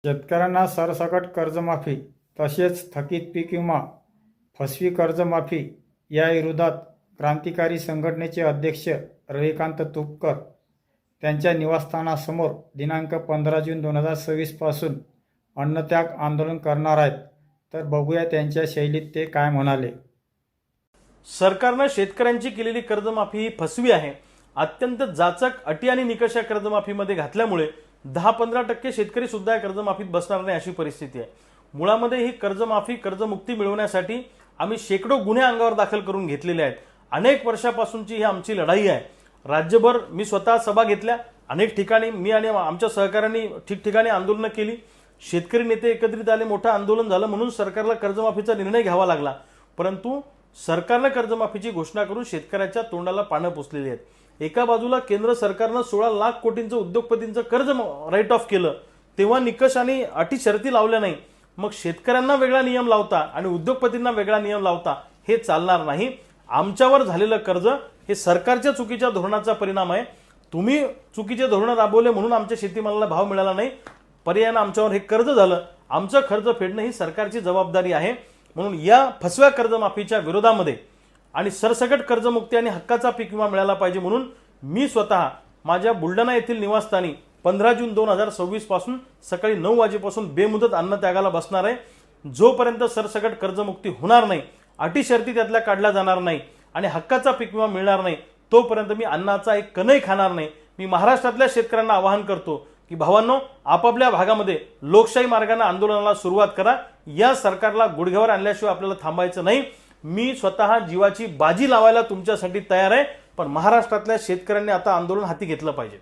शेतकऱ्यांना सरसकट कर्जमाफी तसेच थकीत पीक विमा, फसवी कर्जमाफी याविरोधात क्रांतिकारी संघटनेचे अध्यक्ष रविकांत तुपकर त्यांच्या निवासस्थानासमोर दिनांक 15 जून 2026 पासून अन्नत्याग आंदोलन करणार आहेत. तर बघूया त्यांच्या शैलीत ते काय म्हणाले. सरकारने शेतकऱ्यांची केलेली कर्जमाफी ही फसवी आहे. अत्यंत जाचक अटी आणि निकष या कर्जमाफीमध्ये घातल्यामुळे 10-15% शेतकरी सुद्धा या कर्जमाफीत बसणार नाही अशी परिस्थिती आहे. मुळामध्ये ही कर्जमाफी कर्जमुक्ती मिळवण्यासाठी आम्ही शेकडो गुन्हे अंगावर दाखल करून घेतलेले आहेत. अनेक वर्षापासूनची ही आमची लढाई आहे. राज्यभर मी स्वतः सभा घेतल्या, अनेक ठिकाणी मी आणि आमच्या सहकाऱ्यांनी ठिकठिकाणी आंदोलनं केली. शेतकरी नेते एकत्रित आले, मोठं आंदोलन झालं, म्हणून सरकारला कर्जमाफीचा निर्णय घ्यावा लागला. परंतु सरकारने कर्जमाफीची घोषणा करून शेतकऱ्याच्या तोंडाला पानं पुसलेली आहेत. एका बाजूला केंद्र सरकारनं 16 लाख कोटींचं उद्योगपतींचं कर्ज राईट ऑफ केलं, तेव्हा निकष आणि अटी शर्ती लावल्या नाही. मग शेतकऱ्यांना वेगळा नियम लावता आणि उद्योगपतींना वेगळा नियम लावता, हे चालणार नाही. आमच्यावर झालेलं कर्ज हे सरकारच्या चुकीच्या धोरणाचा परिणाम आहे. तुम्ही चुकीचे धोरण राबवले म्हणून आमच्या शेतीमालाला भाव मिळाला नाही, पर्यायानं आमच्यावर हे कर्ज झालं. आमचं कर्ज फेडणं ही सरकारची जबाबदारी आहे. म्हणून या फसव्या कर्जमाफीच्या विरोधामध्ये आणि सरसकट कर्जमुक्ती आणि हक्काचा पीक विमा मिळाला पाहिजे म्हणून मी स्वतः माझ्या बुलढाणा येथील निवासस्थानी 15 जून 2026 पासून सकाळी 9 वाजेपासून बेमुदत अन्नत्यागाला बसणार आहे. जोपर्यंत सरसकट कर्जमुक्ती होणार नाही, अटी शर्ती त्यातल्या काढल्या जाणार नाही आणि हक्काचा पीक विमा मिळणार नाही, तोपर्यंत मी अन्नाचा एक कणही खाणार नाही. मी महाराष्ट्रातल्या शेतकऱ्यांना आवाहन करतो की भावांनो, आपापल्या भागामध्ये लोकशाही मार्गाने आंदोलनाला सुरुवात करा. या सरकारला गुडघ्यावर आणल्याशिवाय आपल्याला थांबायचं नाही. मी स्वतः जीवाची बाजी लावायला तुमच्यासाठी तयार आहे, पण महाराष्ट्रातल्या शेतकऱ्यांनी आता आंदोलन हाती घेतलं पाहिजे.